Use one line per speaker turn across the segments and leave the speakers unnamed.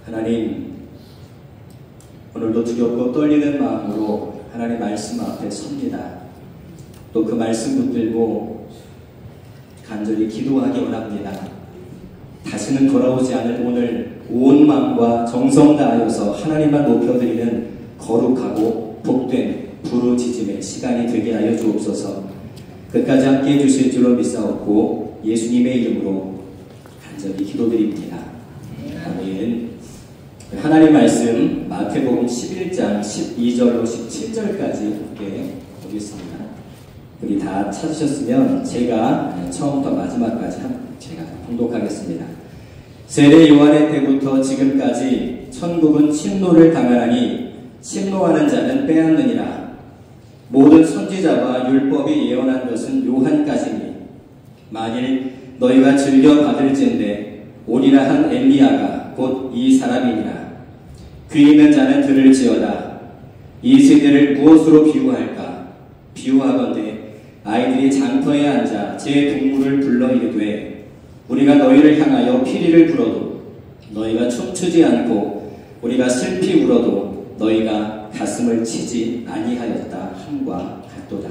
하나님, 오늘도 두렵고 떨리는 마음으로 하나님 말씀 앞에 섭니다. 또 그 말씀 붙들고 간절히 기도하기 원합니다. 다시는 돌아오지 않을 오늘 온 마음과 정성 다하여서 하나님만 높여드리는 거룩하고 복된 부르짖음의 시간이 되게 하여 주옵소서. 끝까지 함께 해주실 줄로 믿사옵고 예수님의 이름으로 간절히 기도드립니다. 아멘. 하나님 말씀 마태복음 11장 12절로 17절까지 함께 보겠습니다. 우리 다 찾으셨으면 제가 처음부터 마지막까지 제가 봉독하겠습니다. 세례 요한의 때부터 지금까지 천국은 침노를 당하나니 침노하는 자는 빼앗느니라. 모든 선지자와 율법이 예언한 것은 요한까지니 만일 너희가 즐겨 받을진대 오리라 한 엘리야가 곧 이 사람이니라. 귀 있는 자는 들을지어다. 이 세대를 무엇으로 비유할까? 비유하건대 아이들이 장터에 앉아 제 동물을 불러 이르되 우리가 너희를 향하여 피리를 불어도 너희가 춤추지 않고 우리가 슬피 울어도 너희가 가슴을 치지 아니하였다 함과 같도다.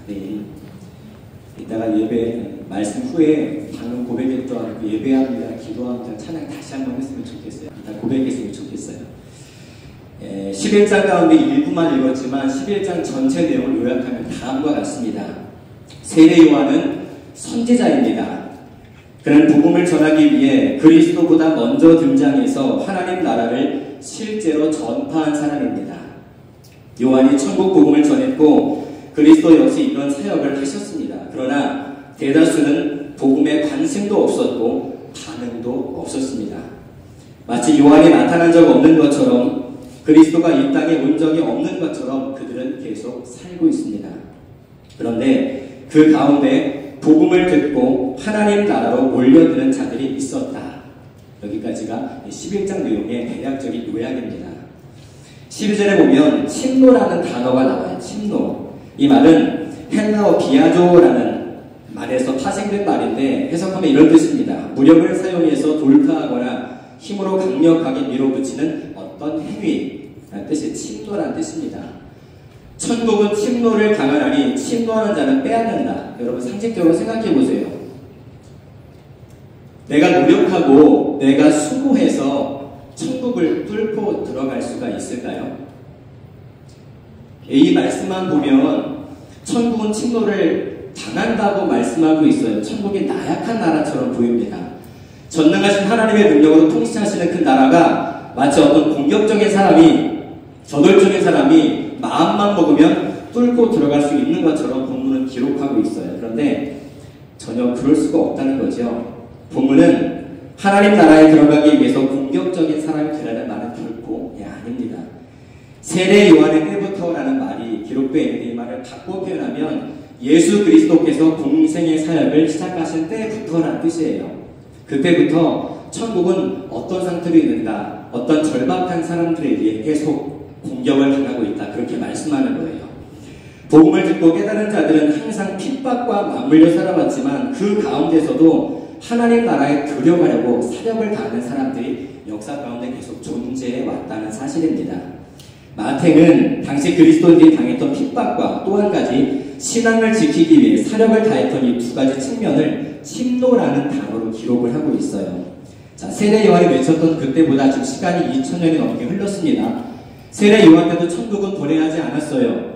아멘. 이따가 예배 말씀 후에 방금 고백했던 예배합니다, 기도합니다, 찬양 다시 한번 했으면 좋겠어요. 이따 고백했으면 좋겠어요. 11장 가운데 일부만 읽었지만 11장 전체 내용을 요약하면 다음과 같습니다. 세례 요한은 선지자입니다. 그는 복음을 전하기 위해 그리스도보다 먼저 등장해서 하나님 나라를 실제로 전파한 사람입니다. 요한이 천국 복음을 전했고 그리스도 역시 이런 사역을 하셨습니다. 그러나 대다수는 복음에 관심도 없었고 반응도 없었습니다. 마치 요한이 나타난 적 없는 것처럼 그리스도가 이 땅에 온 적이 없는 것처럼 그들은 계속 살고 있습니다. 그런데 그 가운데 복음을 듣고 하나님 나라로 몰려드는 자들이 있었다. 여기까지가 11장 내용의 대략적인 요약입니다. 12절에 보면 침노라는 단어가 나와요. 침노. 이 말은 헬라어 비아조라는 말에서 파생된 말인데 해석하면 이런 뜻입니다. 무력을 사용해서 돌파하거나 힘으로 강력하게 밀어붙이는 어떤 행위라는 뜻이 침노라는 뜻입니다. 천국은 침노를 당하나니 침노하는 자는 빼앗는다. 여러분 상식적으로 생각해 보세요. 내가 노력하고 내가 수고해서 천국을 뚫고 들어갈 수가 있을까요? 이 말씀만 보면 천국은 침노를 당한다고 말씀하고 있어요. 천국이 나약한 나라처럼 보입니다. 전능하신 하나님의 능력으로 통치하시는 그 나라가 마치 어떤 공격적인 사람이, 저돌적인 사람이 마음만 먹으면 뚫고 들어갈 수 있는 것처럼 본문은 기록하고 있어요. 그런데 전혀 그럴 수가 없다는 거죠. 본문은 하나님 나라에 들어가기 위해서 공격적인 사람이 되라는 말은 결코 아닙니다. 세례 요한의 때부터라는 말이 기록되어 있는데 이 말을 바꿔 표현하면 예수 그리스도께서 공생의 사역을 시작하신 때부터라는 뜻이에요. 그때부터 천국은 어떤 상태로 있는가, 어떤 절박한 사람들에 의해 계속 공격을 당하고 있다. 그렇게 말씀하는 거예요. 복음을 듣고 깨달은 자들은 항상 핍박과 맞물려 살아왔지만 그 가운데서도 하나님 나라에 들어가려고 사력을 다하는 사람들이 역사 가운데 계속 존재해 왔다는 사실입니다. 마태는 당시 그리스도인들이 당했던 핍박과 또 한 가지 신앙을 지키기 위해 사력을 다했던 이 두 가지 측면을 침노라는 단어로 기록을 하고 있어요. 자, 세례 요한이 외쳤던 그때보다 지금 시간이 2000년이 넘게 흘렀습니다. 세례 요한 때도 천국은 도래하지 않았어요.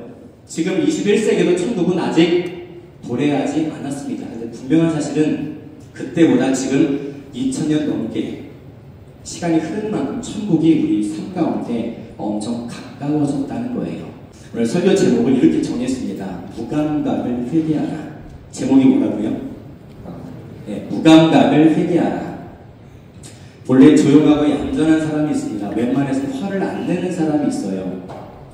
지금 21세기도 천국은 아직 도래하지 않았습니다. 근데 분명한 사실은 그때보다 지금 2000년 넘게 시간이 흐른 만큼 천국이 우리 삶 가운데 엄청 가까워졌다는 거예요. 오늘 설교 제목을 이렇게 정했습니다. 무감각을 회개하라. 제목이 뭐라고요? 네, 무감각을 회개하라. 본래 조용하고 얌전한 사람이 있습니다. 웬만해서 화를 안 내는 사람이 있어요.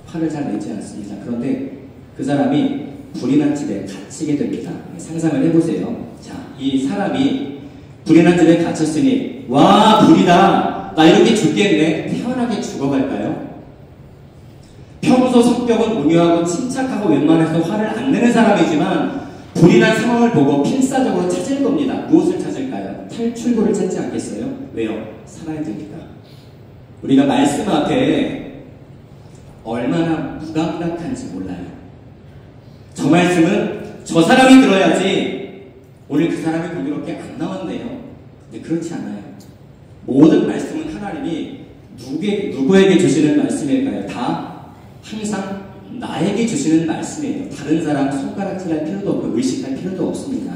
화를 잘 내지 않습니다. 그런데 그 사람이 불이 난 집에 갇히게 됩니다. 상상을 해보세요. 자, 이 사람이 불이 난 집에 갇혔으니 와 불이다, 나 이렇게 죽겠네, 태연하게 죽어갈까요? 평소 성격은 온유하고 침착하고 웬만해서 화를 안 내는 사람이지만 불이 난 상황을 보고 필사적으로 찾을 겁니다. 무엇을 찾을까요? 탈출구를 찾지 않겠어요? 왜요? 살아야 되니까. 우리가 말씀 앞에 얼마나 무감각한지 몰라요. 저 말씀은 저 사람이 들어야지 오늘 그 사람이 공교롭게 안 나왔네요. 근데 그렇지 않아요. 모든 말씀은 하나님이 누구에게 주시는 말씀일까요? 다 항상 나에게 주시는 말씀이에요. 다른 사람 손가락질할 필요도 없고 의식할 필요도 없습니다.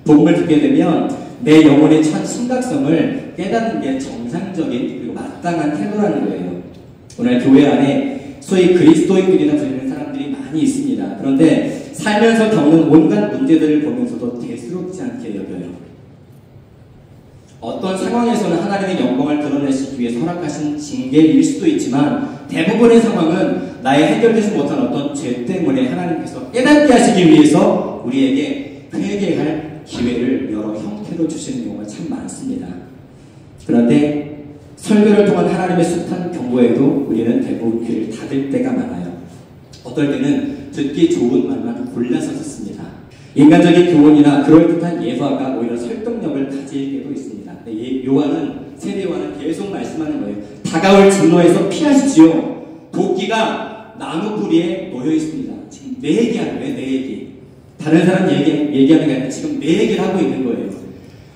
복음을 듣게 되면 내 영혼의 참 심각성을 깨닫는 게 정상적인 그리고 마땅한 태도라는 거예요. 오늘 교회 안에 소위 그리스도인들이라 불리는 사람들이 많이 있습니다. 그런데 살면서 겪는 온갖 문제들을 보면서도 대수롭지 않게 여겨요. 어떤 상황에서는 하나님의 영광을 드러내시기 위해서 허락하신 징계일 수도 있지만 대부분의 상황은 나의 해결되지 못한 어떤 죄 때문에 하나님께서 깨닫게 하시기 위해서 우리에게 회개할 기회를 여러 형태로 주시는 경우가 참 많습니다. 그런데 설교를 통한 하나님의 숱한 경고에도 우리는 대부분 귀를 닫을 때가 많아요. 어떨 때는 듣기 좋은 말만 골라서 듣습니다. 인간적인 교훈이나 그럴듯한 예화가 오히려 설득력을 가질 때도 있습니다. 세례 요한은 계속 말씀하는 거예요. 다가올 진노에서 피하십시오. 도끼가 나무 뿌리에 놓여 있습니다. 지금 내 얘기하는 거예요. 내 얘기. 다른 사람 얘기하는 게 아니라 지금 내 얘기를 하고 있는 거예요.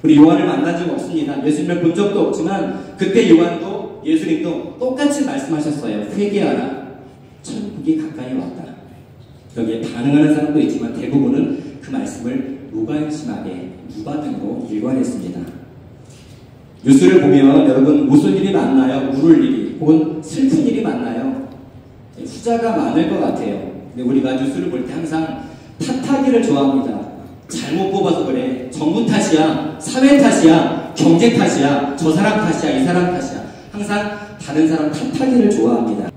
우리 요한을 만난 적 없습니다. 예수님을 본 적도 없지만 그때 요한도 예수님도 똑같이 말씀하셨어요. 회개하라. 천국이 가까이 왔다. 여기에 반응하는 사람도 있지만 대부분은 그 말씀을 무관심하게 무반응으로 일관했습니다. 뉴스를 보면 여러분 무슨 일이 많나요? 울을 일이 혹은 슬픈 일이 많나요? 후자가 많을 것 같아요. 근데 우리가 뉴스를 볼 때 항상 탓하기를 좋아합니다. 잘못 뽑아서 그래. 정부 탓이야. 사회 탓이야. 경제 탓이야. 저 사람 탓이야. 이 사람 탓이야. 항상 다른 사람 탓하기를 좋아합니다.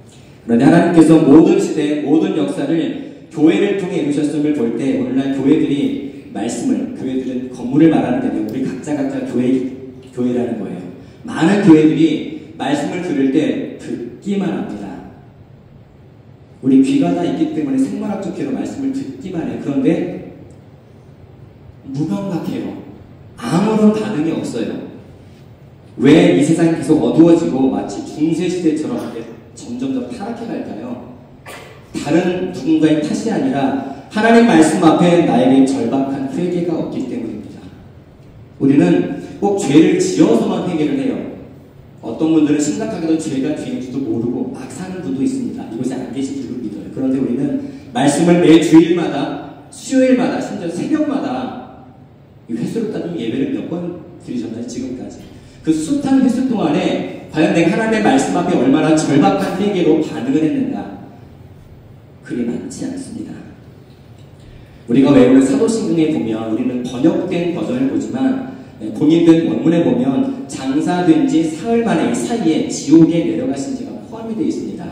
그런데 하나님께서 모든 시대, 모든 역사를 교회를 통해 이루셨음을 볼 때 오늘날 교회들이 교회들은 건물을 말하는데 우리 각자 교회라는 거예요. 많은 교회들이 말씀을 들을 때 듣기만 합니다. 우리 귀가 다 있기 때문에 생물학적 귀로 말씀을 듣기만 해요. 그런데 무감각해요. 아무런 반응이 없어요. 왜 이 세상이 계속 어두워지고 마치 중세시대처럼 점점 타락해 갈까요? 다른 누군가의 탓이 아니라 하나님 말씀 앞에 나에게 절박한 회개가 없기 때문입니다. 우리는 꼭 죄를 지어서만 회개를 해요. 어떤 분들은 심각하게도 죄가 죄인지도 모르고 막 사는 분도 있습니다. 이곳에 안 계신 줄로 믿어요. 그런데 우리는 말씀을 매 주일마다, 수요일마다, 심지어 새벽마다 횟수로 따지면 예배를 몇 번 드리셨나요? 지금까지. 그 숱한 횟수 동안에 과연 내가 하나님의 말씀 앞에 얼마나 절박한 회개로 반응을 했는가? 그리 많지 않습니다. 우리가 외우는 사도신경에 보면 우리는 번역된 버전을 보지만 공인된 원문에 보면 장사된 지 사흘 만에 이 사이에 지옥에 내려가신 지가 포함이 되어 있습니다.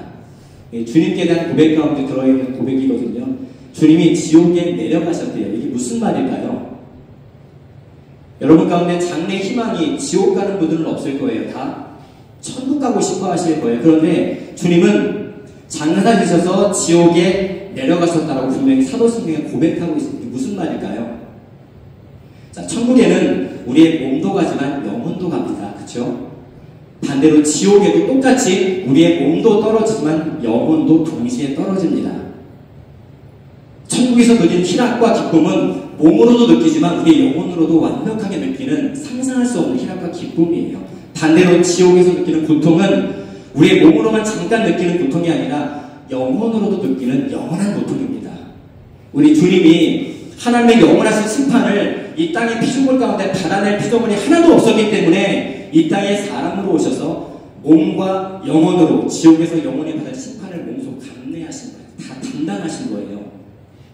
주님께 대한 고백 가운데 들어있는 고백이거든요. 주님이 지옥에 내려가셨대요. 이게 무슨 말일까요? 여러분 가운데 장래 희망이 지옥 가는 분들은 없을 거예요. 다 천국 가고 싶어 하실 거예요. 그런데 주님은 장사되셔서 지옥에 내려가셨다라고 분명히 사도신경에 고백하고 있습니다. 이게 무슨 말일까요? 자, 천국에는 우리의 몸도 가지만 영혼도 갑니다. 그렇죠? 반대로 지옥에도 똑같이 우리의 몸도 떨어지지만 영혼도 동시에 떨어집니다. 천국에서 누린 희락과 기쁨은 몸으로도 느끼지만 우리의 영혼으로도 완벽하게 느끼는 상상할 수 없는 희락과 기쁨이에요. 반대로 지옥에서 느끼는 고통은 우리의 몸으로만 잠깐 느끼는 고통이 아니라 영혼으로도 느끼는 영원한 고통입니다. 우리 주님이 하나님의 영원하신 심판을 이 땅의 피조물 가운데 받아낼 피조물이 하나도 없었기 때문에 이 땅에 사람으로 오셔서 몸과 영혼으로 지옥에서 영원히 받을 심판을 몸소 감내하신 거예요. 다 담당하신 거예요.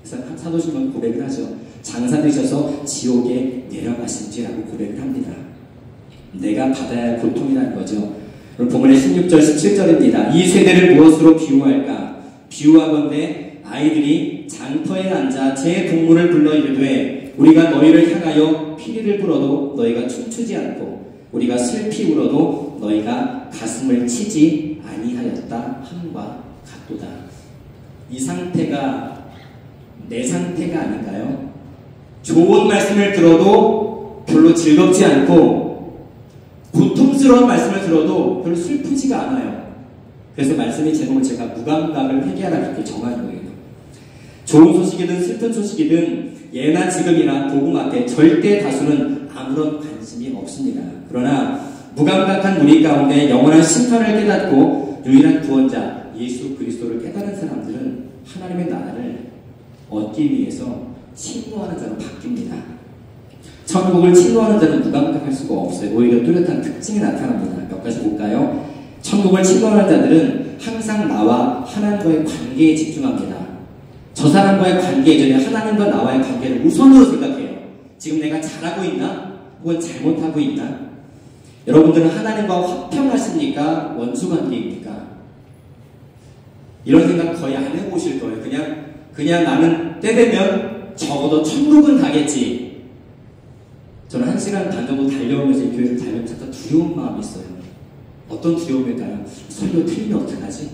그래서 사도신경은 고백을 하죠. 장사되셔서 지옥에 내려가신지라고 고백을 합니다. 내가 받아야 할 고통이라는 거죠. 본문의 16절, 17절입니다. 이 세대를 무엇으로 비유할까? 비유하건대 아이들이 장터에 앉아 제 동물을 불러 이르되 우리가 너희를 향하여 피리를 불어도 너희가 춤추지 않고 우리가 슬피 울어도 너희가 가슴을 치지 아니하였다 함과 같도다. 이 상태가 내 상태가 아닌가요? 좋은 말씀을 들어도 별로 즐겁지 않고 고통스러운 말씀을 들어도 별로 슬프지가 않아요. 그래서 말씀의 제목을 제가 무감각을 회개하라 이렇게 정한 거예요. 좋은 소식이든 슬픈 소식이든 예나 지금이나 복음 앞에 절대 다수는 아무런 관심이 없습니다. 그러나 무감각한 무리 가운데 영원한 심판을 깨닫고 유일한 구원자 예수 그리스도를 깨달은 사람들은 하나님의 나라를 얻기 위해서 침노하는 자로 바뀝니다. 천국을 침노하는 자는 무감각할 수가 없어요. 오히려 뚜렷한 특징이 나타납니다. 몇 가지 볼까요? 천국을 침노하는 자들은 항상 나와 하나님과의 관계에 집중합니다. 저 사람과의 관계 이전에 하나님과 나와의 관계를 우선으로 생각해요. 지금 내가 잘하고 있나? 혹은 잘못하고 있나? 여러분들은 하나님과 화평하십니까? 원수관계입니까? 이런 생각 거의 안 해보실 거예요. 그냥 나는 때 되면 적어도 천국은 가겠지. 저는 1시간 반 정도 달려오면서 이 교회를 달려오면서 두려운 마음이 있어요. 어떤 두려움일까요? 설교 틀리면 어떡하지?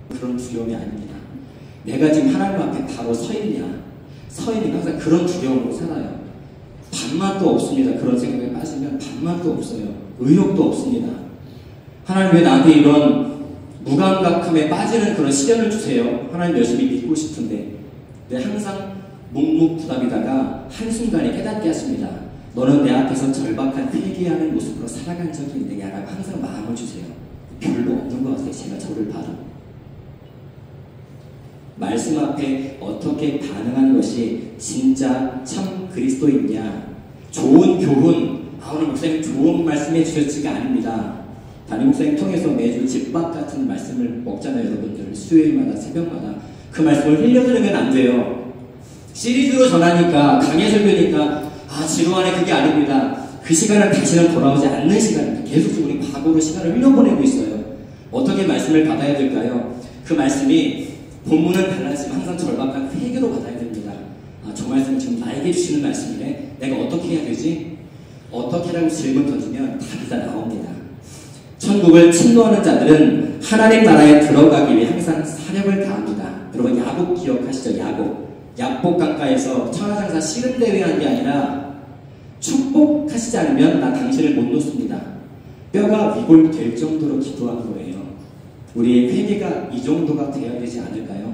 그런 두려움이 아닙니다. 내가 지금 하나님 앞에 바로 서 있냐? 항상 그런 두려움으로 살아요. 밥맛도 없습니다. 그런 생각에 빠지면 밥맛도 없어요. 의욕도 없습니다. 하나님 왜 나한테 이런 무감각함에 빠지는 그런 시련을 주세요? 하나님 열심히 믿고 싶은데 항상 묵묵부답이다가 한순간에 깨닫게 하십니다. 너는 내 앞에서 절박한 회개하는 모습으로 살아간 적이 있느냐라고 항상 마음을 주세요. 별로 없는 것 같아요. 제가 저를 봐도. 말씀 앞에 어떻게 반응하는 것이 진짜 참 그리스도인냐? 좋은 교훈, 오늘 목사님 좋은 말씀해 주셨지가 아닙니다. 담임 목사님 통해서 매주 집밥 같은 말씀을 먹잖아요, 여러분들. 수요일마다, 새벽마다. 그 말씀을 흘려들으면 안 돼요. 시리즈로 전하니까, 강의 설교니까, 지루하네, 그게 아닙니다. 그 시간은 다시는 돌아오지 않는 시간입니다. 계속 우리 과거로 시간을 흘려보내고 있어요. 어떻게 말씀을 받아야 될까요? 그 말씀이 본문은 달라지만 항상 절박한 회개로 받아야 됩니다. 저 말씀은 지금 나에게 주시는 말씀이네. 내가 어떻게 해야 되지? 어떻게 하라고 질문 던지면 답이 다 나옵니다. 천국을 침노하는 자들은 하나님 나라에 들어가기 위해 항상 사력을 다합니다. 여러분 야곱 기억하시죠? 야곱 강가에서 천하장사 씨름대회 한 게 아니라 축복하시지 않으면 나 당신을 못 놓습니다. 뼈가 위골될 정도로 기도한 거예요. 우리의 회개가 이 정도가 되어야 되지 않을까요?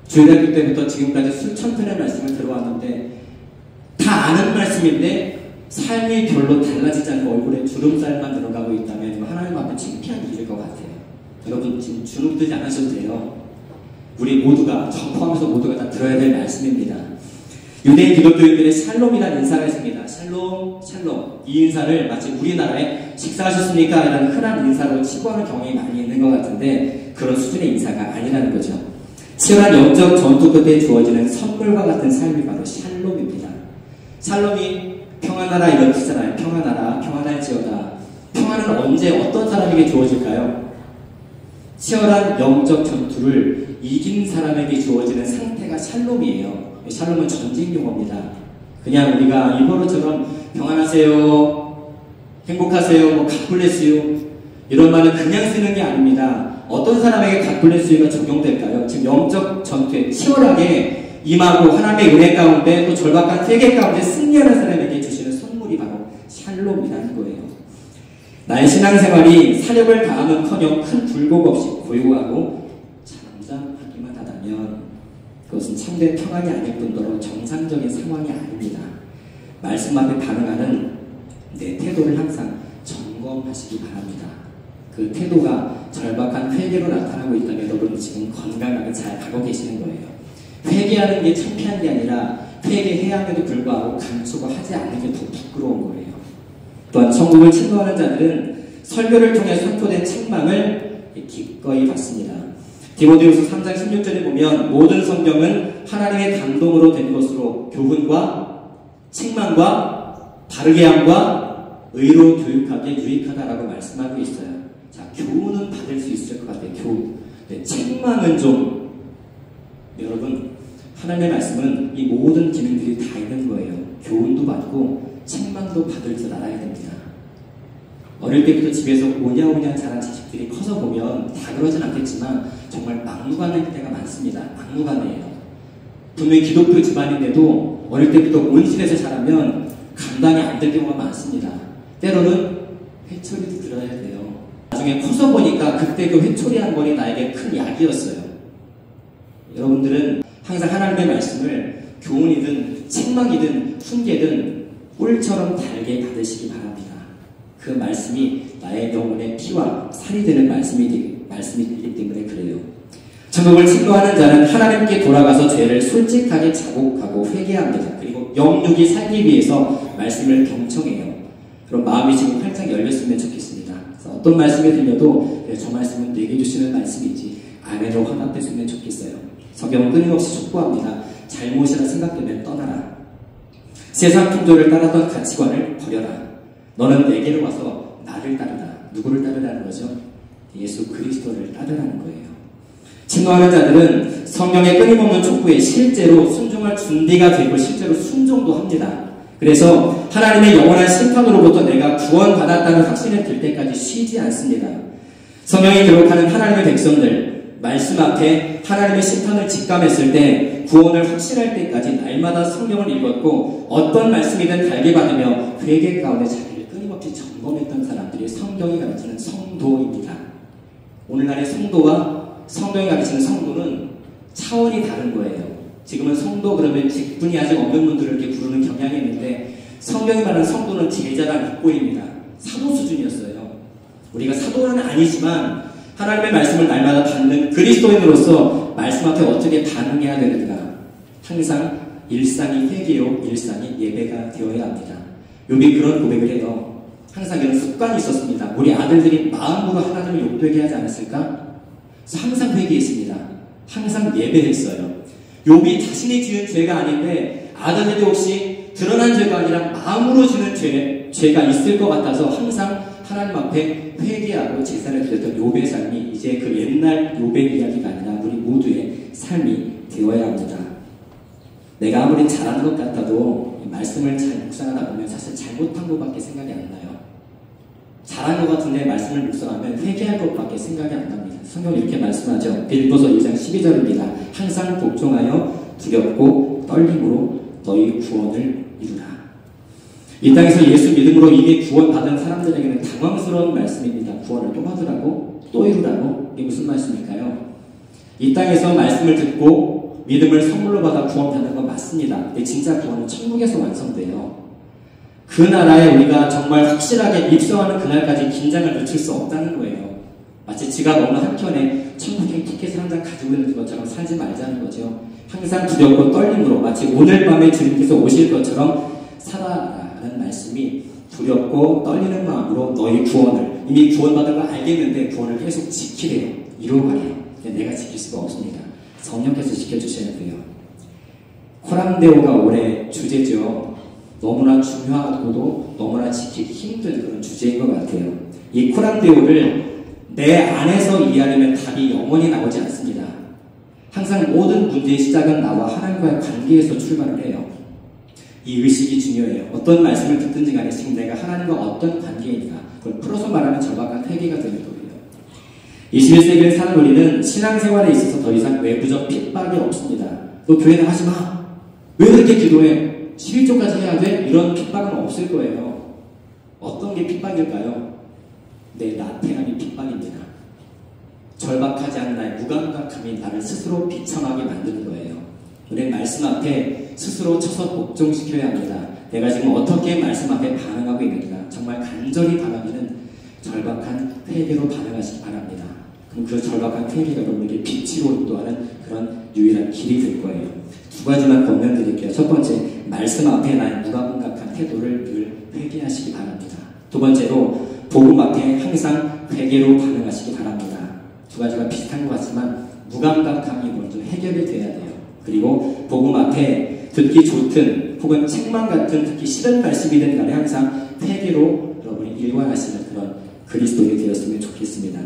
주일학교 때부터 지금까지 수천 편의 말씀을 들어왔는데 다 아는 말씀인데 삶이 별로 달라지지 않고 얼굴에 주름살만 들어가고 있다면 하나님 앞에 창피한 일일 것 같아요. 여러분 지금 주눅들지 않으셔도 돼요. 우리 모두가, 저 포함해서 모두가 다 들어야 될 말씀입니다. 유대인 기독교인들의 샬롬이라는 인사가 있습니다. 샬롬. 이 인사를 마치 우리나라에 식사하셨습니까? 이라는 흔한 인사로 치부하는 경향이 많이 있는 것 같은데 그런 수준의 인사가 아니라는 거죠. 치열한 영적 전투 끝에 주어지는 선물과 같은 삶이 바로 샬롬입니다. 샬롬이 평안하라 이런 뜻이잖아요. 평안하라, 평안할지어다. 평안은 언제 어떤 사람에게 주어질까요? 치열한 영적 전투를 이긴 사람에게 주어지는 상태가 샬롬이에요. 샬롬은 전쟁 용어입니다. 그냥 우리가 일본어처럼 평안하세요, 행복하세요, 갓블레스유 이런 말은 그냥 쓰는 게 아닙니다. 어떤 사람에게 갓블레스유가 적용될까요? 지금 영적 전투에 치열하게 임하고 하나님의 은혜 가운데 또 절박한 세계 가운데 승리하는 사람에게 주시는 선물이 바로 샬롬이라는 거예요. 나의 신앙생활이 사력을 다하면커녕 큰 굴곡 없이 고요하고 잠잠하기만 하다면 그것은 참된 평안이 아닐 뿐더러 정상적인 상황이 아닙니다. 말씀 앞에 반응하는 내 태도를 항상 점검하시기 바랍니다. 그 태도가 절박한 회개로 나타나고 있다면 여러분 지금 건강하게 잘 가고 계시는 거예요. 회개하는 게 창피한 게 아니라 회개해야 함에도 불구하고 감추고 하지 않는 게 더 부끄러운 거예요. 또한 천국을 침노하는 자들은 설교를 통해 선포된 책망을 기꺼이 받습니다. 디모데후서 3장 16절에 보면 모든 성경은 하나님의 감동으로 된 것으로 교훈과 책망과 바르게 함과 의로 교육하기에 유익하다라고 말씀하고 있어요. 자, 교훈은 받을 수 있을 것 같아요. 교훈. 네, 책망은 좀 여러분 하나님의 말씀은 이 모든 기능들이 다 있는 거예요. 교훈도 받고 책망도 받을 줄 알아야 됩니다. 어릴 때부터 집에서 오냐오냐 자란 자식들이 커서 보면 다 그러진 않겠지만 정말 막무가내일 때가 많습니다. 막무가내예요. 분명히 기독교 집안인데도 어릴 때부터 온실에서 자라면 감당이 안 될 경우가 많습니다. 때로는 회초리도 들어야 돼요. 나중에 커서 보니까 그때 그 회초리 한 번이 나에게 큰 약이었어요. 여러분들은 항상 하나님의 말씀을 교훈이든 책망이든 훈계든 꿀처럼 달게 받으시기 바랍니다. 그 말씀이 나의 영혼의 피와 살이 되는 말씀이기 때문에 그래요. 천국을 침노하는 자는 하나님께 돌아가서 죄를 솔직하게 자복하고 회개합니다. 그리고 영육이 살기 위해서 말씀을 경청해요. 그럼 마음이 지금 활짝 열렸으면 좋겠습니다. 그래서 어떤 말씀이 들려도 저 말씀은 내게 주시는 말씀이지 아멘으로 화답했으면 좋겠어요. 성경은 끊임없이 촉구합니다. 잘못이라 생각되면 떠나라. 세상 풍조를 따랐던 가치관을 버려라. 너는 내게로 와서 나를 따르라. 누구를 따르라는 거죠? 예수 그리스도를 따르라는 거예요. 침노하는 자들은 성경의 끊임없는 촉구에 실제로 순종할 준비가 되고 실제로 순종도 합니다. 그래서 하나님의 영원한 심판으로부터 내가 구원받았다는 확신이 들 때까지 쉬지 않습니다. 성경이 기록하는 하나님의 백성들, 말씀 앞에 하나님의 심판을 직감했을 때 구원을 확신할 때까지 날마다 성경을 읽었고 어떤 말씀이든 달게 받으며 회개 가운데 자기를 끊임없이 점검했던 사람들이 성경이 가르치는 성도입니다. 오늘날의 성도와 성경이 가르치는 성도는 차원이 다른 거예요. 지금은 성도 그러면 직분이 아직 없는 분들을 이렇게 부르는 경향이 있는데 성경이 말하는 성도는 제자란 입꼬리입니다. 사도 수준이었어요. 우리가 사도는 아니지만 하나님의 말씀을 날마다 받는 그리스도인으로서 말씀 앞에 어떻게 반응해야 되는가. 항상 일상이 회개요, 일상이 예배가 되어야 합니다. 욥이 그런 고백을 해요. 항상 이런 습관이 있었습니다. 우리 아들들이 마음으로 하나님을 욕되게 하지 않았을까? 그래서 항상 회개했습니다. 항상 예배했어요. 욥이 자신이 지은 죄가 아닌데 아들들이 혹시 드러난 죄가 아니라 마음으로 지는 죄가 있을 것 같아서 항상 하나님 앞에 회개하고 제사를 드렸던 욥의 삶이 이제 그 옛날 욥의 이야기가 아니라 우리 모두의 삶이 되어야 합니다. 내가 아무리 잘하는 것 같아도 말씀을 잘 묵상하다 보면 사실 잘못한 것밖에 생각이 안 나요. 잘한 것 같은데 말씀을 묵상하면 회개할 것밖에 생각이 안 납니다. 성경은 이렇게 말씀하죠. 빌립보서 2장 12절입니다. 항상 복종하여 두렵고 떨림으로 너희 구원을 이루라. 이 땅에서 예수 믿음으로 이미 구원받은 사람들에게는 당황스러운 말씀입니다. 구원을 또 받으라고? 또 이루라고? 이게 무슨 말씀일까요? 이 땅에서 말씀을 듣고 믿음을 선물로 받아 구원받는 건 맞습니다. 근데 진짜 구원은 천국에서 완성돼요. 그 나라에 우리가 정말 확실하게 입성하는 그날까지 긴장을 늦출 수 없다는 거예요. 마치 지갑 없는 한켠에 천국의 티켓을 한 장 가지고 있는 것처럼 살지 말자는 거죠. 항상 두렵고 떨림으로 마치 오늘 밤에 주님께서 오실 것처럼 살아라는 말씀이 두렵고 떨리는 마음으로 너희 구원을 이미 구원받은 걸 알겠는데 구원을 계속 지키래요. 이루어가래요. 내가 지킬 수가 없습니다. 성령께서 지켜주셔야 돼요. 코람데오가 올해 주제죠. 너무나 중요하고도 너무나 지키기 힘든 그런 주제인 것 같아요. 이 코람데오를 내 안에서 이해하려면 답이 영원히 나오지 않습니다. 항상 모든 문제의 시작은 나와 하나님과의 관계에서 출발을 해요. 이 의식이 중요해요. 어떤 말씀을 듣든지 간에 지금 내가 하나님과 어떤 관계인가 그걸 풀어서 말하면 절박한 회개가 되는 거예요. 21세기를 사는 우리는 신앙생활에 있어서 더 이상 외부적 핍박이 없습니다. 너 교회 나가지 마. 왜 그렇게 기도해? 11조까지 해야 돼? 이런 핍박은 없을 거예요. 어떤 게 핍박일까요? 내 나태함이 핍박입니다. 절박하지 않은 나의 무감각함이 나를 스스로 비참하게 만드는 거예요. 우리 말씀 앞에 스스로 쳐서 복종시켜야 합니다. 내가 지금 어떻게 말씀 앞에 반응하고 있는가 정말 간절히 바라기는 절박한 회개로 반응하시기 바랍니다. 그럼 그 절박한 회개가 여러분에게 빛으로 인도하는 그런 유일한 길이 될 거예요. 두 가지만 권면드릴게요. 첫 번째, 말씀 앞에 나의 무감각한 태도를 늘 회개하시기 바랍니다. 두 번째로, 복음 앞에 항상 회개로 반응하시기 바랍니다. 두 가지가 비슷한 것 같지만 무감각함이 먼저 해결이 돼야 돼요. 그리고 복음 앞에 듣기 좋든 혹은 책망 같은 듣기 싫은 말씀이든 간에 항상 회개로 여러분이 일관하시는 그런 그리스도인이 되었으면 좋겠습니다.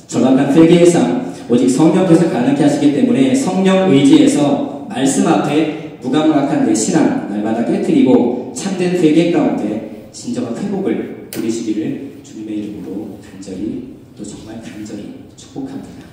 절박한 회개의 삶, 오직 성령께서 가능케 하시기 때문에 성령 의지에서 말씀 앞에 무감각한 내 신앙 날마다 깨트리고 참된 회개 가운데 진정한 회복을 누리시기를 주님의 이름으로 간절히 또 정말 간절히 축복합니다.